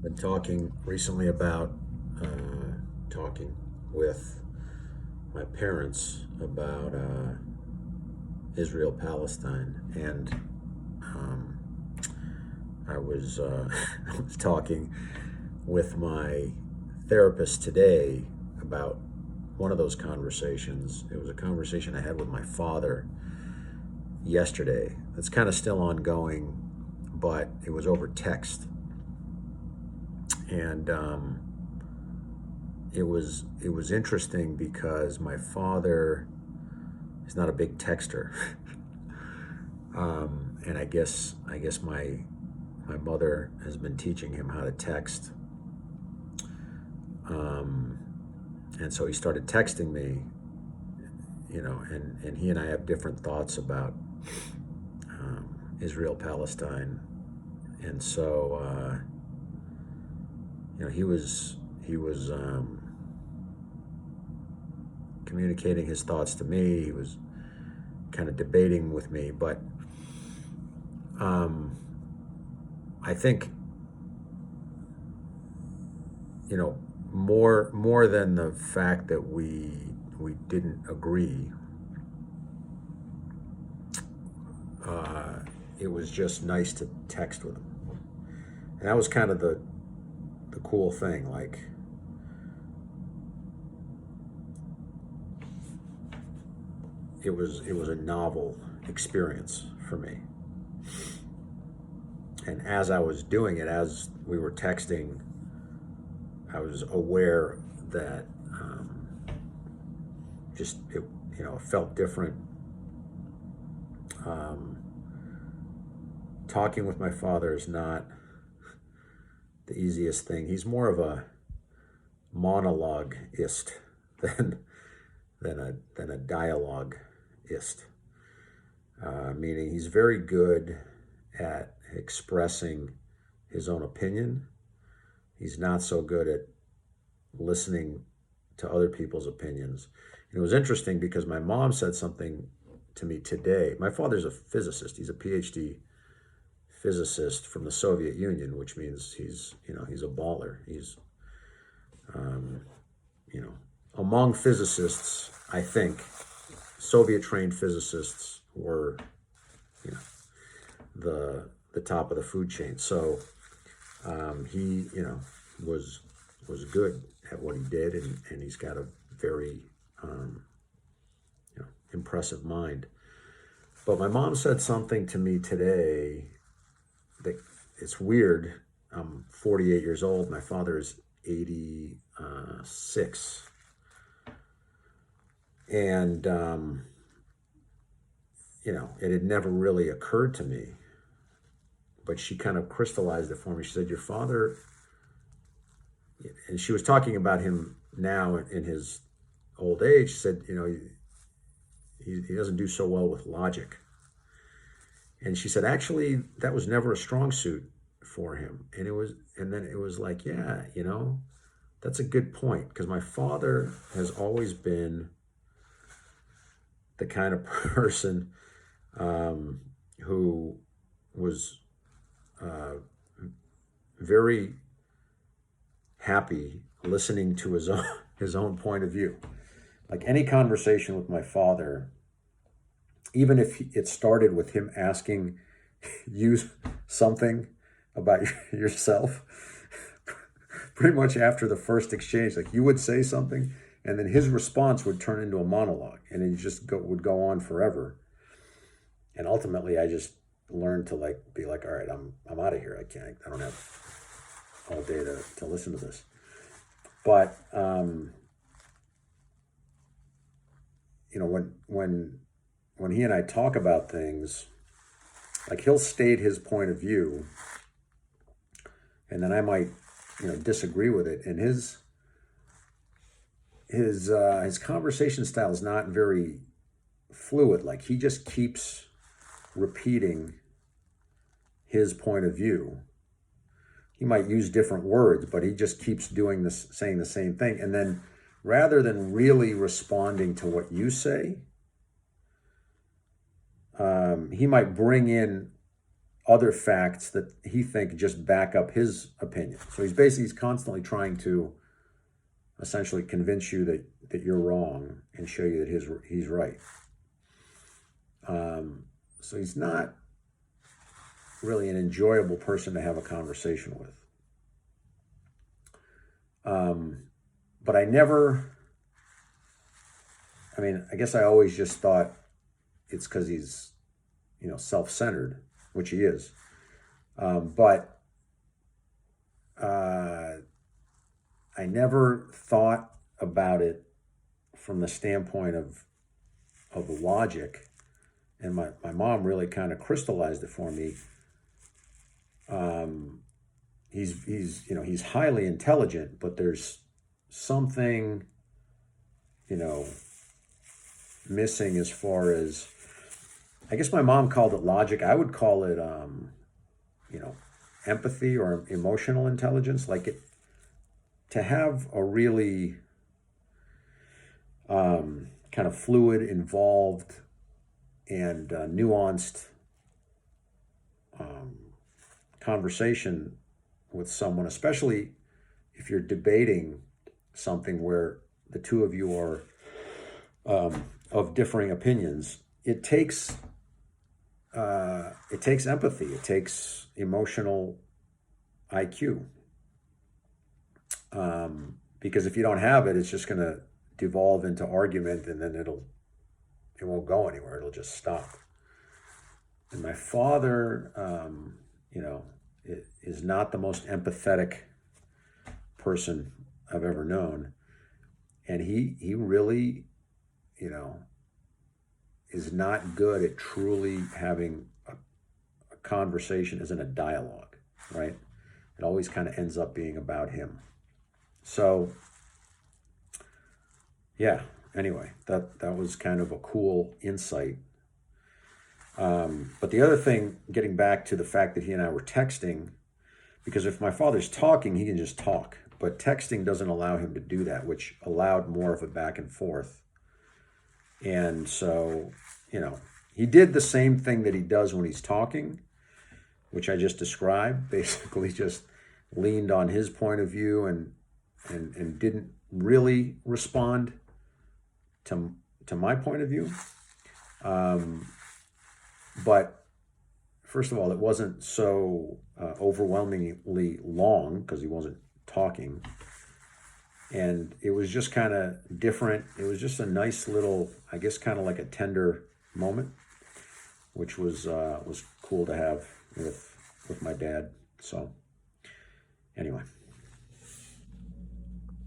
Been talking recently about talking with my parents about Israel-Palestine, and um, I was I was talking with my therapist today about one of those conversations. It was a conversation I had with my father yesterday. It's kind of still ongoing, but it was over text, and it was interesting because my father is not a big texter, and I guess my mother has been teaching him how to text, um, and so he started texting me, and he and I have different thoughts about Israel Palestine, and so he was communicating his thoughts to me. He was kind of debating with me, but um, I think more than the fact that we didn't agree, uh, it was just nice to text with him, and that was kind of the cool thing. Like, it was a novel experience for me, and as I was doing it, as we were texting, I was aware that just it felt different. Um, Talking with my father is not the easiest thing. He's more of a monologueist than than a dialogueist. Meaning he's very good at expressing his own opinion. He's not so good at listening to other people's opinions. And it was interesting because my mom said something to me today. My father's a physicist. He's a PhD physicist from the Soviet Union, which means he's a baller. He's um, you know among physicists, I think Soviet trained physicists were you know the top of the food chain. So he was was good at what he did, and he's got a very um, impressive mind. But my mom said something to me today that it's weird. I'm 48 years old. My father is 86. And, it had never really occurred to me, but she kind of crystallized it for me. She said, your father, and she was talking about him now in his old age. She said, he doesn't do so well with logic. And she said, actually, that was never a strong suit for him. And then it was like, yeah, that's a good point. Because my father has always been the kind of person who was very happy listening to his own point of view. Like any conversation with my father, even if it started with him asking you something about yourself, pretty much after the first exchange, like you would say something, and then his response would turn into a monologue, and it just would go on forever. And ultimately, I just learned to be like, all right, I'm out of here. I don't have all day to listen to this. But when he and I talk about things, like he'll state his point of view, and then I might, disagree with it. And his conversation style is not very fluid. Like he just keeps repeating his point of view. He might use different words, but he just keeps doing this, saying the same thing. And then rather than really responding to what you say, he might bring in other facts that he thinks just back up his opinion. So he's constantly trying to essentially convince you that you're wrong and show you that he's right. So he's not really an enjoyable person to have a conversation with. But I guess I always just thought it's because he's, self-centered, which he is. But I never thought about it from the standpoint of logic. And my mom really kind of crystallized it for me. He's highly intelligent, but there's something, missing as far as, I guess my mom called it logic. I would call it, empathy or emotional intelligence. To have a really kind of fluid, involved, and nuanced conversation with someone, especially if you're debating something where the two of you are of differing opinions, it takes empathy, it takes emotional IQ, because if you don't have it, it's just going to devolve into argument, and then it won't go anywhere. It'll just stop. And my father, is not the most empathetic person I've ever known. And he really, is not good at truly having a conversation as in a dialogue, right? It always kind of ends up being about him. So, yeah, anyway, that was kind of a cool insight. But the other thing, getting back to the fact that he and I were texting, because if my father's talking, he can just talk. But texting doesn't allow him to do that, which allowed more of a back and forth. And so, he did the same thing that he does when he's talking, which I just described, basically just leaned on his point of view and didn't really respond to my point of view. But first of all, it wasn't so overwhelmingly long because he wasn't talking. And it was just kind of different. It was just a nice little, I guess, kind of like a tender moment, which was cool to have with my dad. So anyway.